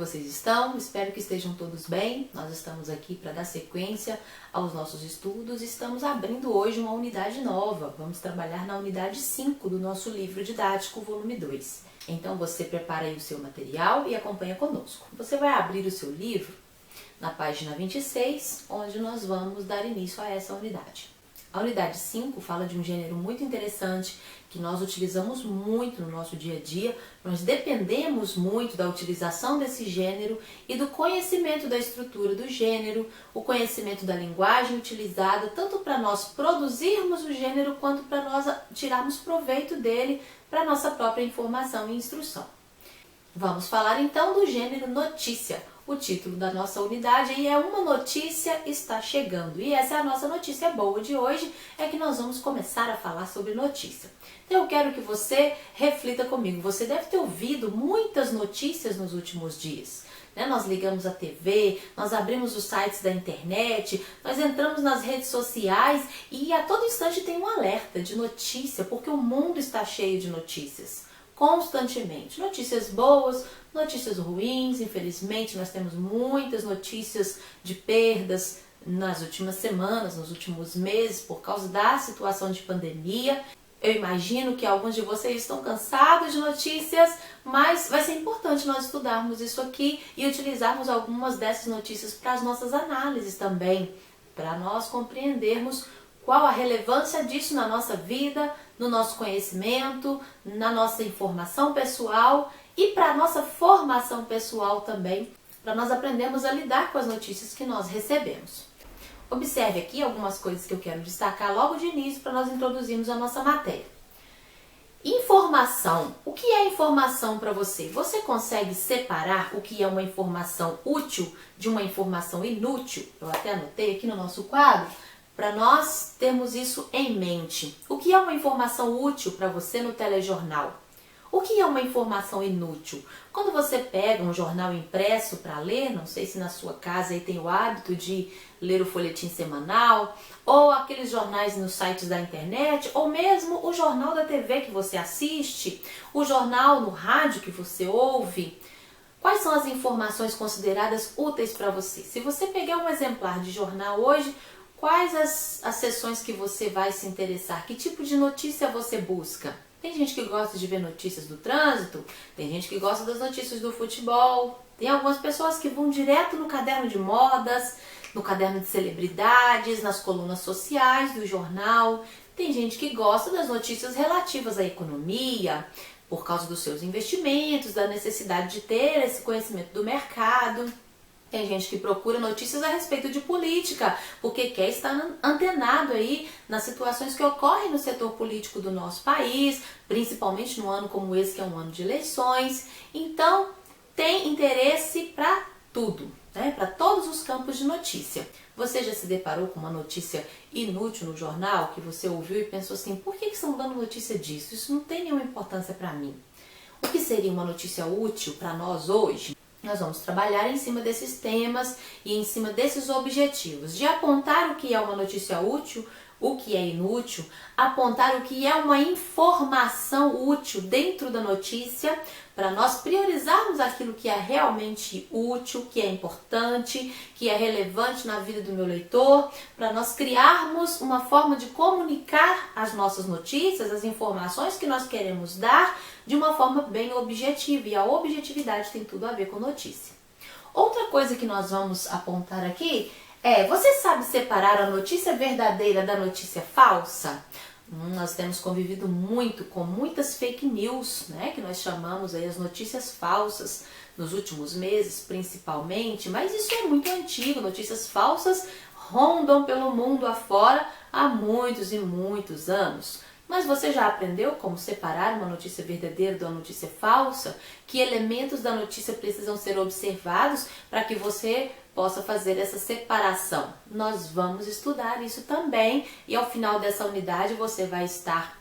vocês estão? Espero que estejam todos bem. Nós estamos aqui para dar sequência aos nossos estudos. Estamos abrindo hoje uma unidade nova. Vamos trabalhar na unidade 5 do nosso livro didático, volume 2. Então você prepara aí o seu material e acompanha conosco. Você vai abrir o seu livro na página 26, onde nós vamos dar início a essa unidade. A unidade 5 fala de um gênero muito interessante que nós utilizamos muito no nosso dia a dia. Nós dependemos muito da utilização desse gênero e do conhecimento da estrutura do gênero, o conhecimento da linguagem utilizada, tanto para nós produzirmos o gênero quanto para nós tirarmos proveito dele para nossa própria informação e instrução. Vamos falar então do gênero notícia. O título da nossa unidade é Uma Notícia Está Chegando. E essa é a nossa notícia boa de hoje, é que nós vamos começar a falar sobre notícia. Então eu quero que você reflita comigo. Você deve ter ouvido muitas notícias nos últimos dias. Nós ligamos a TV, nós abrimos os sites da internet, nós entramos nas redes sociais e a todo instante tem um alerta de notícia, porque o mundo está cheio de notícias. Constantemente. Notícias boas, notícias ruins, infelizmente nós temos muitas notícias de perdas nas últimas semanas, nos últimos meses, por causa da situação de pandemia. Eu imagino que alguns de vocês estão cansados de notícias, mas vai ser importante nós estudarmos isso aqui e utilizarmos algumas dessas notícias para as nossas análises também, para nós compreendermos qual a relevância disso na nossa vida, no nosso conhecimento, na nossa informação pessoal e para a nossa formação pessoal também, para nós aprendermos a lidar com as notícias que nós recebemos. Observe aqui algumas coisas que eu quero destacar logo de início para nós introduzirmos a nossa matéria. Informação. O que é informação para você? Você consegue separar o que é uma informação útil de uma informação inútil? Eu até anotei aqui no nosso quadro, para nós termos isso em mente. O que é uma informação útil para você no telejornal? O que é uma informação inútil? Quando você pega um jornal impresso para ler, não sei se na sua casa aí tem o hábito de ler o folhetim semanal, ou aqueles jornais nos sites da internet, ou mesmo o jornal da TV que você assiste, o jornal no rádio que você ouve. Quais são as informações consideradas úteis para você? Se você pegar um exemplar de jornal hoje, quais as seções que você vai se interessar? Que tipo de notícia você busca? Tem gente que gosta de ver notícias do trânsito, tem gente que gosta das notícias do futebol, tem algumas pessoas que vão direto no caderno de modas, no caderno de celebridades, nas colunas sociais do jornal. Tem gente que gosta das notícias relativas à economia, por causa dos seus investimentos, da necessidade de ter esse conhecimento do mercado. Tem gente que procura notícias a respeito de política, porque quer estar antenado aí nas situações que ocorrem no setor político do nosso país, principalmente num ano como esse, que é um ano de eleições. Então, tem interesse para tudo, para todos os campos de notícia. Você já se deparou com uma notícia inútil no jornal, que você ouviu e pensou assim, por que estão dando notícia disso? Isso não tem nenhuma importância para mim. O que seria uma notícia útil para nós hoje? Nós vamos trabalhar em cima desses temas e em cima desses objetivos, de apontar o que é uma notícia útil, o que é inútil, apontar o que é uma informação útil dentro da notícia, para nós priorizarmos aquilo que é realmente útil, que é importante, que é relevante na vida do meu leitor, para nós criarmos uma forma de comunicar as nossas notícias, as informações que nós queremos dar, de uma forma bem objetiva, e a objetividade tem tudo a ver com notícia. Outra coisa que nós vamos apontar aqui é, você sabe separar a notícia verdadeira da notícia falsa? Nós temos convivido muito com muitas fake news, que nós chamamos aí as notícias falsas, nos últimos meses principalmente, mas isso é muito antigo, notícias falsas rondam pelo mundo afora há muitos e muitos anos. Mas você já aprendeu como separar uma notícia verdadeira de uma notícia falsa? Que elementos da notícia precisam ser observados para que você possa fazer essa separação? Nós vamos estudar isso também e ao final dessa unidade você vai estar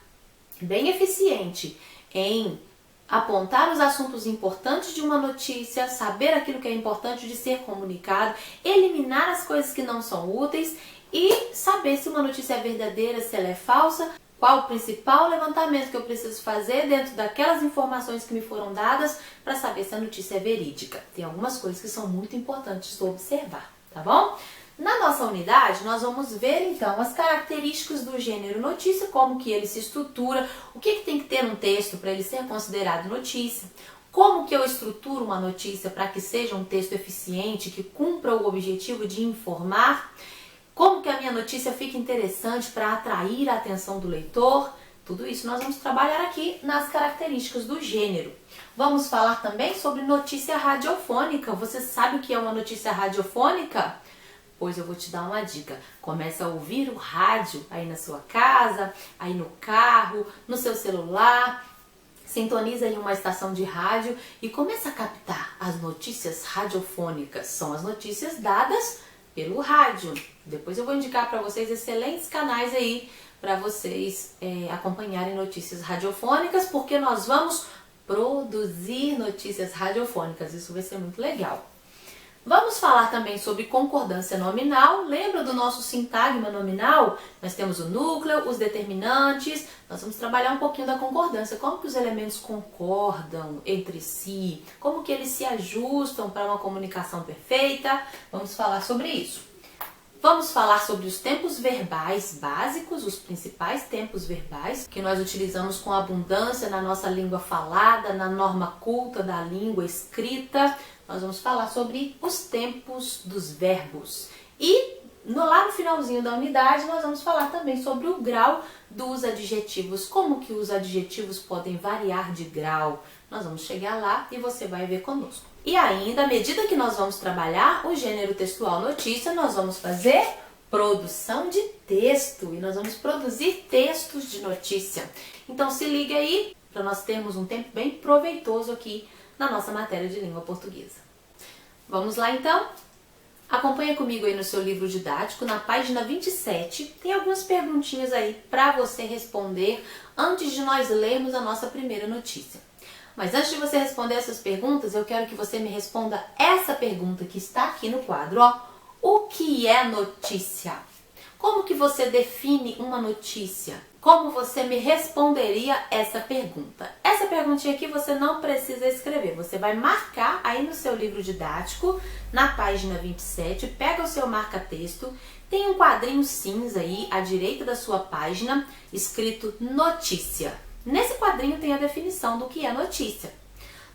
bem eficiente em apontar os assuntos importantes de uma notícia, saber aquilo que é importante de ser comunicado, eliminar as coisas que não são úteis e saber se uma notícia é verdadeira, se ela é falsa. Qual o principal levantamento que eu preciso fazer dentro daquelas informações que me foram dadas para saber se a notícia é verídica. Tem algumas coisas que são muito importantes de observar, tá bom? Na nossa unidade, nós vamos ver então as características do gênero notícia, como que ele se estrutura, o que tem que ter num texto para ele ser considerado notícia, como que eu estruturo uma notícia para que seja um texto eficiente, que cumpra o objetivo de informar, como que a minha notícia fica interessante para atrair a atenção do leitor. Tudo isso nós vamos trabalhar aqui nas características do gênero. Vamos falar também sobre notícia radiofônica. Você sabe o que é uma notícia radiofônica? Pois eu vou te dar uma dica. Começa a ouvir o rádio aí na sua casa, aí no carro, no seu celular. Sintoniza em uma estação de rádio e começa a captar as notícias radiofônicas. São as notícias dadas pelo rádio. Depois eu vou indicar para vocês excelentes canais aí para vocês acompanharem notícias radiofônicas, porque nós vamos produzir notícias radiofônicas. Isso vai ser muito legal. Vamos falar também sobre concordância nominal. Lembra do nosso sintagma nominal? Nós temos o núcleo, os determinantes. Nós vamos trabalhar um pouquinho da concordância. Como que os elementos concordam entre si? Como que eles se ajustam para uma comunicação perfeita? Vamos falar sobre isso. Vamos falar sobre os tempos verbais básicos, os principais tempos verbais que nós utilizamos com abundância na nossa língua falada, na norma culta da língua escrita. Nós vamos falar sobre os tempos dos verbos. E lá no finalzinho da unidade nós vamos falar também sobre o grau dos adjetivos, como que os adjetivos podem variar de grau. Nós vamos chegar lá e você vai ver conosco. E ainda, à medida que nós vamos trabalhar o gênero textual notícia, nós vamos fazer produção de texto e nós vamos produzir textos de notícia. Então se liga aí para nós termos um tempo bem proveitoso aqui na nossa matéria de língua portuguesa. Vamos lá então? Acompanha comigo aí no seu livro didático, na página 27, tem algumas perguntinhas aí para você responder antes de nós lermos a nossa primeira notícia. Mas antes de você responder essas perguntas, eu quero que você me responda essa pergunta que está aqui no quadro, ó. O que é notícia? Como que você define uma notícia? Como você me responderia essa pergunta? Essa perguntinha aqui você não precisa escrever, você vai marcar aí no seu livro didático, na página 27, pega o seu marca-texto, tem um quadrinho cinza aí à direita da sua página, escrito notícia. Nesse quadrinho tem a definição do que é notícia.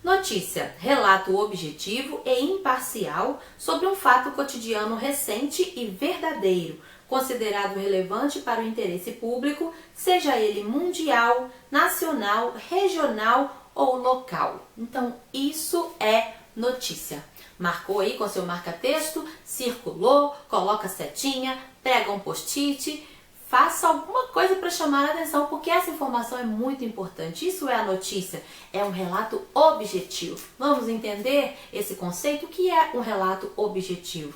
Notícia, relato objetivo e imparcial sobre um fato cotidiano recente e verdadeiro, considerado relevante para o interesse público, seja ele mundial, nacional, regional ou local. Então, isso é notícia. Marcou aí com seu marca-texto, circulou, coloca setinha, prega um post-it, faça alguma coisa para chamar a atenção, porque essa informação é muito importante. Isso é a notícia, é um relato objetivo. Vamos entender esse conceito? O que é um relato objetivo?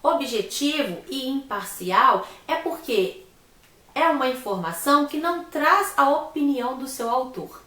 Objetivo e imparcial é porque é uma informação que não traz a opinião do seu autor.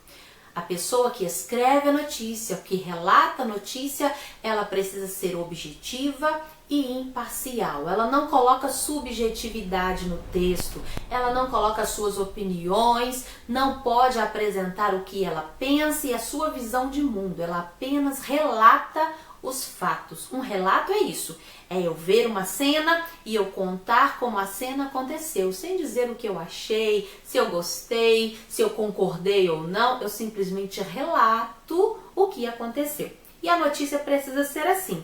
A pessoa que escreve a notícia, que relata a notícia, ela precisa ser objetiva e imparcial. Ela não coloca subjetividade no texto, ela não coloca suas opiniões, não pode apresentar o que ela pensa e a sua visão de mundo. Ela apenas relata os fatos. Um relato é isso, é eu ver uma cena e eu contar como a cena aconteceu, sem dizer o que eu achei, se eu gostei, se eu concordei ou não, eu simplesmente relato o que aconteceu. E a notícia precisa ser assim.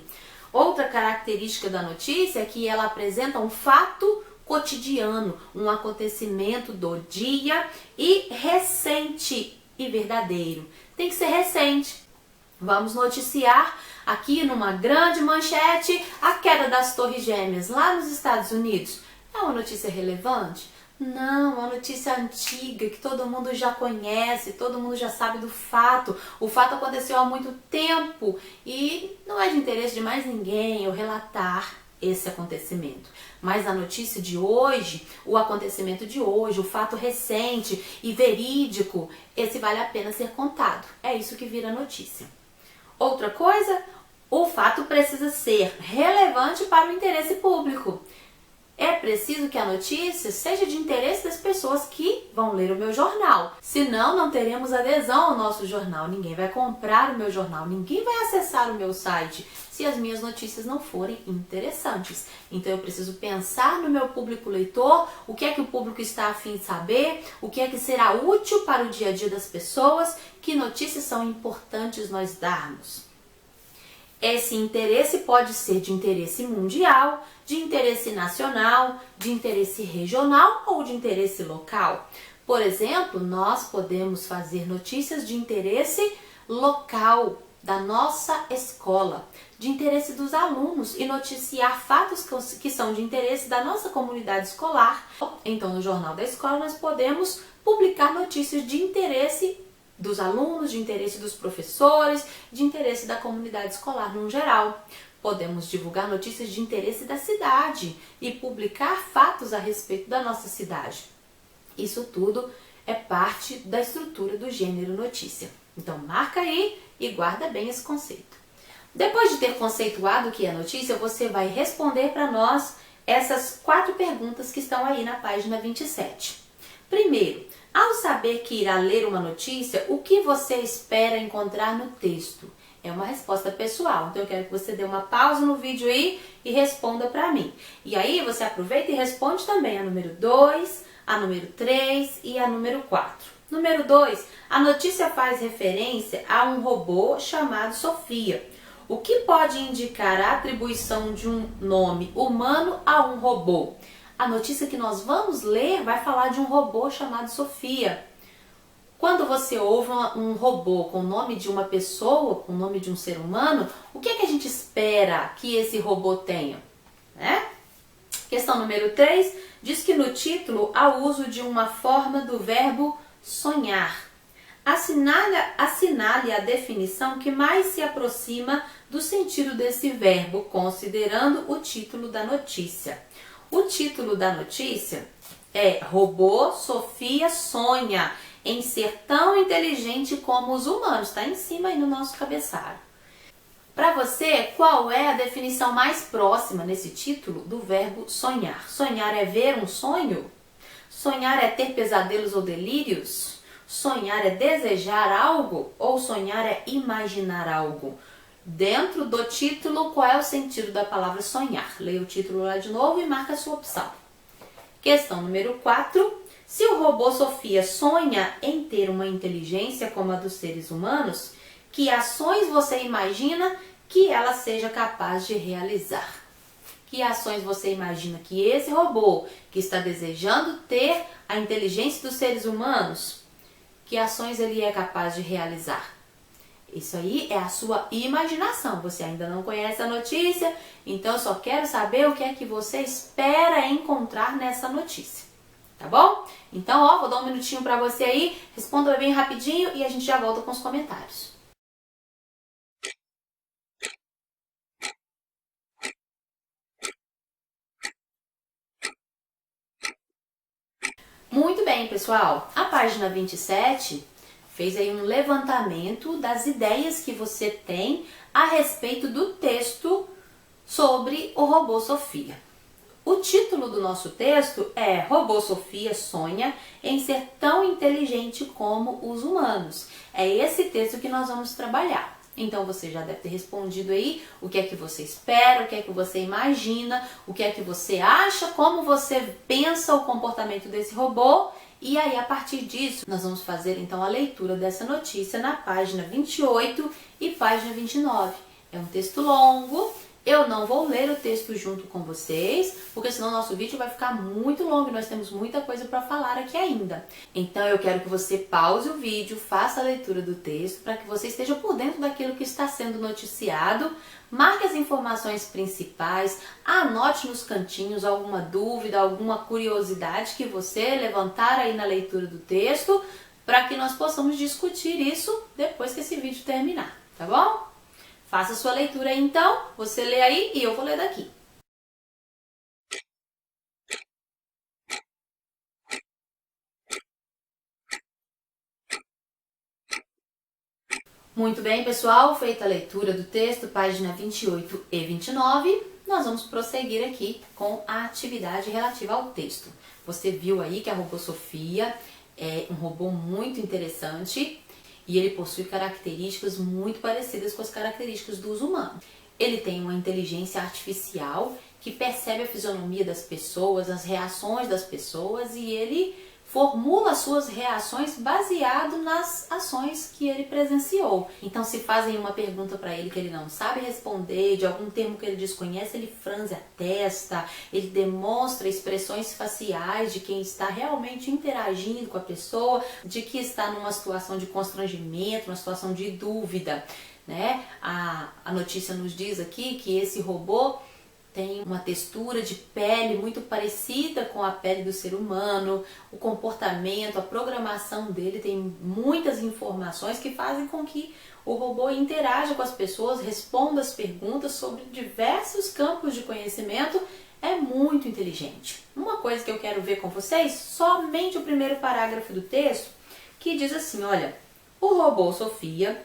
Outra característica da notícia é que ela apresenta um fato cotidiano, um acontecimento do dia e recente e verdadeiro. Tem que ser recente. Vamos noticiar aqui numa grande manchete a queda das Torres Gêmeas lá nos Estados Unidos. É uma notícia relevante? Não, é uma notícia antiga que todo mundo já conhece, todo mundo já sabe do fato. O fato aconteceu há muito tempo e não é de interesse de mais ninguém eu relatar esse acontecimento. Mas a notícia de hoje, o acontecimento de hoje, o fato recente e verídico, esse vale a pena ser contado. É isso que vira notícia. Outra coisa, o fato precisa ser relevante para o interesse público. É preciso que a notícia seja de interesse das pessoas que vão ler o meu jornal. Senão, não teremos adesão ao nosso jornal. Ninguém vai comprar o meu jornal, ninguém vai acessar o meu site se as minhas notícias não forem interessantes. Então, eu preciso pensar no meu público leitor, o que é que o público está a fim de saber, o que é que será útil para o dia a dia das pessoas, que notícias são importantes nós darmos. Esse interesse pode ser de interesse mundial, de interesse nacional, de interesse regional ou de interesse local. Por exemplo, nós podemos fazer notícias de interesse local da nossa escola, de interesse dos alunos e noticiar fatos que são de interesse da nossa comunidade escolar. Então, no Jornal da Escola, nós podemos publicar notícias de interesse dos alunos, de interesse dos professores, de interesse da comunidade escolar no geral. Podemos divulgar notícias de interesse da cidade e publicar fatos a respeito da nossa cidade. Isso tudo é parte da estrutura do gênero notícia. Então marca aí e guarda bem esse conceito. Depois de ter conceituado o que é notícia, você vai responder para nós essas 4 perguntas que estão aí na página 27. Primeiro, ao saber que irá ler uma notícia, o que você espera encontrar no texto? É uma resposta pessoal, então eu quero que você dê uma pausa no vídeo aí e responda para mim. E aí você aproveita e responde também a número 2, a número 3 e a número 4. Número 2, a notícia faz referência a um robô chamado Sofia. O que pode indicar a atribuição de um nome humano a um robô? A notícia que nós vamos ler vai falar de um robô chamado Sofia. Quando você ouve um robô com o nome de uma pessoa, com o nome de um ser humano, o que é que a gente espera que esse robô tenha? Questão número 3, diz que no título há o uso de uma forma do verbo sonhar. Assinale a definição que mais se aproxima do sentido desse verbo, considerando o título da notícia. O título da notícia é Robô Sofia sonha em ser tão inteligente como os humanos. Está em cima aí no nosso cabeçalho. Para você, qual é a definição mais próxima nesse título do verbo sonhar? Sonhar é ver um sonho? Sonhar é ter pesadelos ou delírios? Sonhar é desejar algo? Ou sonhar é imaginar algo? Dentro do título, qual é o sentido da palavra sonhar? Leia o título lá de novo e marca a sua opção. Questão número 4. Se o robô Sofia sonha em ter uma inteligência como a dos seres humanos, que ações você imagina que ela seja capaz de realizar? Que ações você imagina que esse robô, que está desejando ter a inteligência dos seres humanos, que ações ele é capaz de realizar? Isso aí é a sua imaginação. Você ainda não conhece a notícia, então eu só quero saber o que é que você espera encontrar nessa notícia. Tá bom? Então, vou dar um minutinho para você aí, responda bem rapidinho e a gente já volta com os comentários. Muito bem, pessoal. A página 27 fez aí um levantamento das ideias que você tem a respeito do texto sobre o robô Sofia. O título do nosso texto é Robô Sofia sonha em ser tão inteligente como os humanos. É esse texto que nós vamos trabalhar. Então você já deve ter respondido aí o que é que você espera, o que é que você imagina, o que é que você acha, como você pensa o comportamento desse robô. E aí, a partir disso, nós vamos fazer então a leitura dessa notícia na página 28 e página 29. É um texto longo, eu não vou ler o texto junto com vocês, porque senão o nosso vídeo vai ficar muito longo e nós temos muita coisa para falar aqui ainda. Então eu quero que você pause o vídeo, faça a leitura do texto, para que você esteja por dentro daquilo que está sendo noticiado. Marque as informações principais, anote nos cantinhos alguma dúvida, alguma curiosidade que você levantar aí na leitura do texto, para que nós possamos discutir isso depois que esse vídeo terminar, tá bom? Faça sua leitura aí então, você lê aí e eu vou ler daqui. Muito bem, pessoal, feita a leitura do texto, página 28 e 29, nós vamos prosseguir aqui com a atividade relativa ao texto. Você viu aí que a robô Sofia é um robô muito interessante e ele possui características muito parecidas com as características dos humanos. Ele tem uma inteligência artificial que percebe a fisionomia das pessoas, as reações das pessoas e ele formula suas reações baseado nas ações que ele presenciou. Então, se fazem uma pergunta para ele que ele não sabe responder, de algum termo que ele desconhece, ele franze a testa, ele demonstra expressões faciais de quem está realmente interagindo com a pessoa, de que está numa situação de constrangimento, uma situação de dúvida, né? A notícia nos diz aqui que esse robô tem uma textura de pele muito parecida com a pele do ser humano, o comportamento, a programação dele tem muitas informações que fazem com que o robô interaja com as pessoas, responda as perguntas sobre diversos campos de conhecimento, é muito inteligente. Uma coisa que eu quero ver com vocês, somente o primeiro parágrafo do texto, que diz assim, olha, o robô Sofia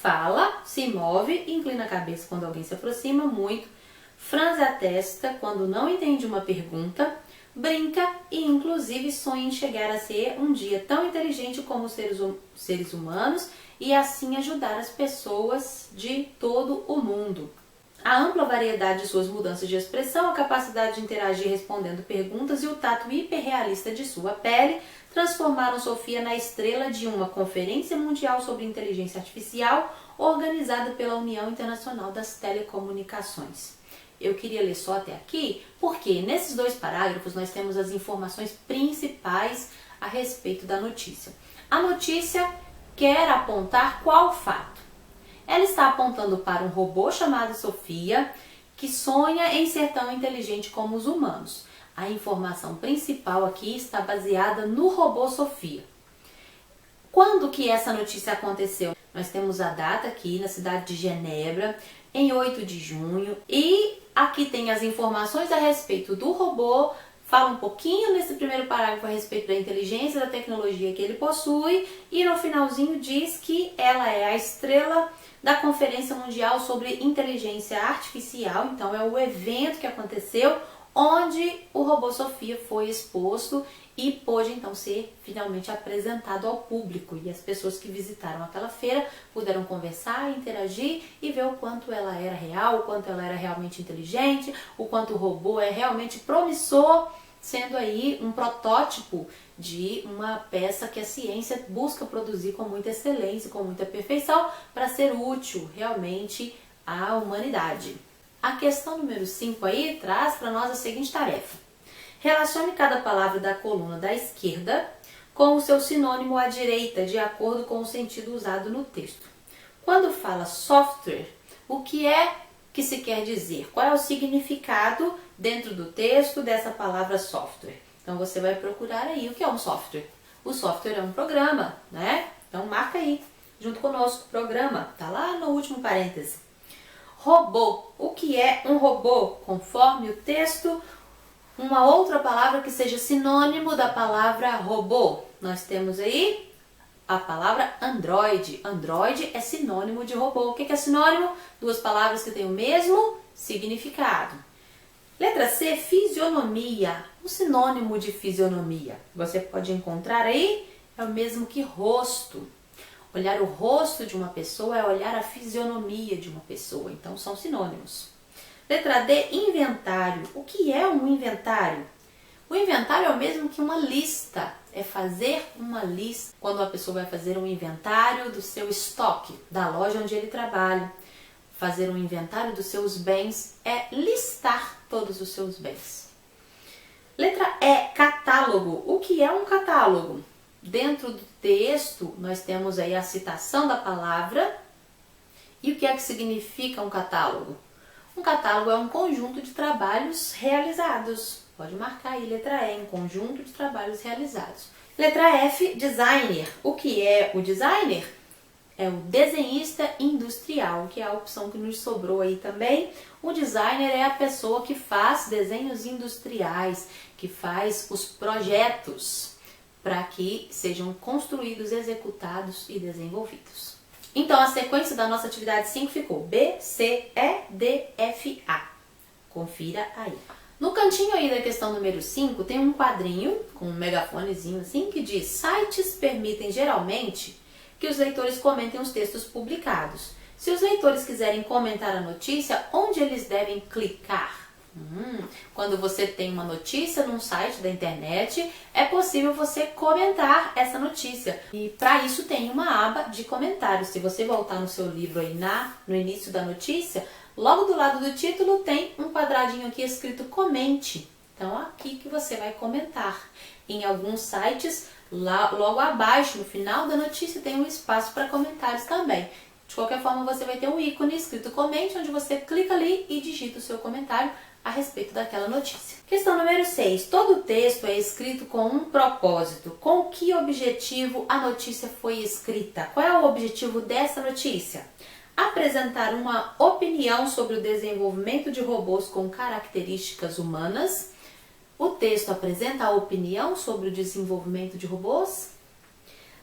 fala, se move, inclina a cabeça quando alguém se aproxima muito, franze a testa quando não entende uma pergunta, brinca e inclusive sonha em chegar a ser um dia tão inteligente como os seres humanos e assim ajudar as pessoas de todo o mundo. A ampla variedade de suas mudanças de expressão, a capacidade de interagir respondendo perguntas e o tato hiperrealista de sua pele transformaram Sofia na estrela de uma conferência mundial sobre inteligência artificial organizada pela União Internacional das Telecomunicações. Eu queria ler só até aqui, porque nesses dois parágrafos nós temos as informações principais a respeito da notícia. A notícia quer apontar qual fato? Ela está apontando para um robô chamado Sofia, que sonha em ser tão inteligente como os humanos. A informação principal aqui está baseada no robô Sofia. Quando que essa notícia aconteceu? Nós temos a data aqui na cidade de Genebra, em 8 de junho, e aqui tem as informações a respeito do robô, fala um pouquinho nesse primeiro parágrafo a respeito da inteligência, da tecnologia que ele possui, e no finalzinho diz que ela é a estrela da Conferência Mundial sobre Inteligência Artificial, então é o evento que aconteceu, onde o robô Sofia foi exposto e pôde então ser finalmente apresentado ao público. E as pessoas que visitaram aquela feira puderam conversar, interagir e ver o quanto ela era real, o quanto ela era realmente inteligente, o quanto o robô é realmente promissor, sendo aí um protótipo de uma peça que a ciência busca produzir com muita excelência, com muita perfeição, para ser útil realmente à humanidade. A questão número 5 aí traz para nós a seguinte tarefa. Relacione cada palavra da coluna da esquerda com o seu sinônimo à direita, de acordo com o sentido usado no texto. Quando fala software, o que é que se quer dizer? Qual é o significado dentro do texto dessa palavra software? Então você vai procurar aí o que é um software. O software é um programa, né? Então marca aí, junto conosco, programa, tá lá no último parêntese. Robô, o que é um robô? Conforme o texto, uma outra palavra que seja sinônimo da palavra robô. Nós temos aí a palavra Android. Android é sinônimo de robô. O que é sinônimo? Duas palavras que têm o mesmo significado. Letra C, fisionomia. O sinônimo de fisionomia, você pode encontrar aí, é o mesmo que rosto. Olhar o rosto de uma pessoa é olhar a fisionomia de uma pessoa. Então, são sinônimos. Letra D, inventário. O que é um inventário? O inventário é o mesmo que uma lista. É fazer uma lista. Quando a pessoa vai fazer um inventário do seu estoque, da loja onde ele trabalha. Fazer um inventário dos seus bens é listar todos os seus bens. Letra E, catálogo. O que é um catálogo? Dentro do texto, nós temos aí a citação da palavra. E o que é que significa um catálogo? Um catálogo é um conjunto de trabalhos realizados. Pode marcar aí, letra E, um conjunto de trabalhos realizados. Letra F, designer. O que é o designer? É o desenhista industrial, que é a opção que nos sobrou aí também. O designer é a pessoa que faz desenhos industriais, que faz os projetos para que sejam construídos, executados e desenvolvidos. Então, a sequência da nossa atividade 5 ficou B, C, E, D, F, A. Confira aí. No cantinho aí da questão número 5, tem um quadrinho com um megafonezinho assim que diz: sites permitem geralmente que os leitores comentem os textos publicados. Se os leitores quiserem comentar a notícia, onde eles devem clicar? Quando você tem uma notícia num site da internet, é possível você comentar essa notícia. E para isso tem uma aba de comentários. Se você voltar no seu livro aí no início da notícia, logo do lado do título tem um quadradinho aqui escrito comente. Então aqui que você vai comentar. Em alguns sites, logo abaixo, no final da notícia, tem um espaço para comentários também. De qualquer forma, você vai ter um ícone escrito comente, onde você clica ali e digita o seu comentário a respeito daquela notícia. Questão número 6. Todo texto é escrito com um propósito. Com que objetivo a notícia foi escrita? Qual é o objetivo dessa notícia? Apresentar uma opinião sobre o desenvolvimento de robôs com características humanas. O texto apresenta a opinião sobre o desenvolvimento de robôs.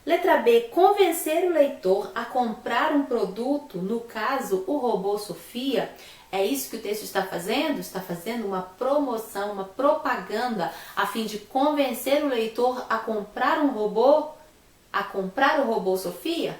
Letra B. Convencer o leitor a comprar um produto, no caso, o robô Sofia. É isso que o texto está fazendo? Está fazendo uma promoção, uma propaganda, a fim de convencer o leitor a comprar um robô, a comprar o robô Sofia?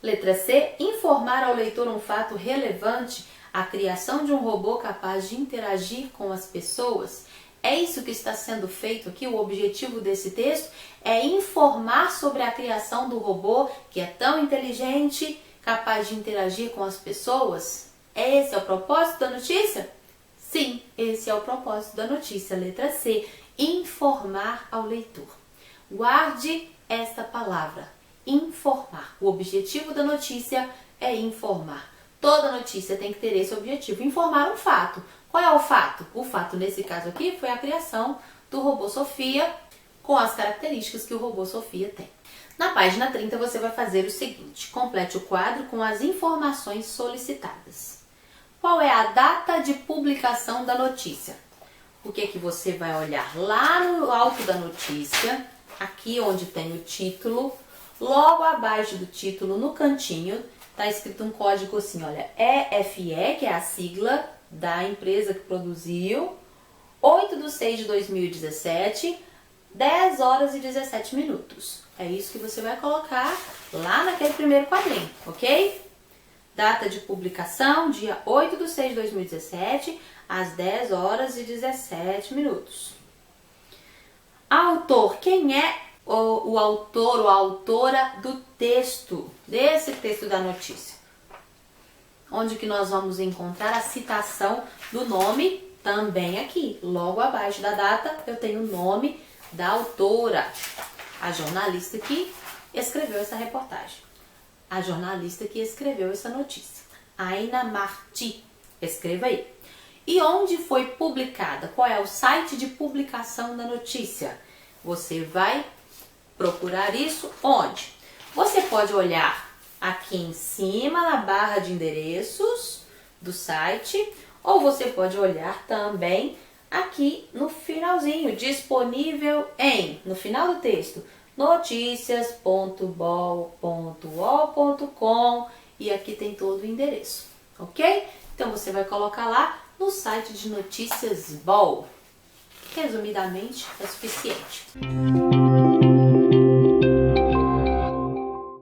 Letra C. Informar ao leitor um fato relevante, a criação de um robô capaz de interagir com as pessoas. É isso que está sendo feito aqui, o objetivo desse texto é informar sobre a criação do robô que é tão inteligente, capaz de interagir com as pessoas. Esse é o propósito da notícia? Sim, esse é o propósito da notícia. Letra C, informar ao leitor. Guarde esta palavra, informar. O objetivo da notícia é informar. Toda notícia tem que ter esse objetivo, informar um fato. Qual é o fato? O fato, nesse caso aqui, foi a criação do robô Sofia com as características que o robô Sofia tem. Na página 30, você vai fazer o seguinte: complete o quadro com as informações solicitadas. Qual é a data de publicação da notícia? O que é que você vai olhar? Lá no alto da notícia, aqui onde tem o título, logo abaixo do título, no cantinho, está escrito um código assim, olha, EFE, que é a sigla da empresa que produziu, 8/6/2017, 10 horas e 17 minutos. É isso que você vai colocar lá naquele primeiro quadrinho, ok? Data de publicação, dia 8/6/2017, às 10 horas e 17 minutos. Autor, quem é o autor ou a autora do texto, desse texto da notícia? Onde que nós vamos encontrar a citação do nome? Também aqui, logo abaixo da data, eu tenho o nome da autora, a jornalista que escreveu essa reportagem, a jornalista que escreveu essa notícia, Aina Marti, escreva aí. E onde foi publicada? Qual é o site de publicação da notícia? Você vai procurar isso onde? Você pode olhar aqui em cima, na barra de endereços do site, ou você pode olhar também aqui no finalzinho, disponível no final do texto, noticias.bol.ol.com, e aqui tem todo o endereço, ok? Então você vai colocar lá no site de notícias BOL. Resumidamente, é suficiente.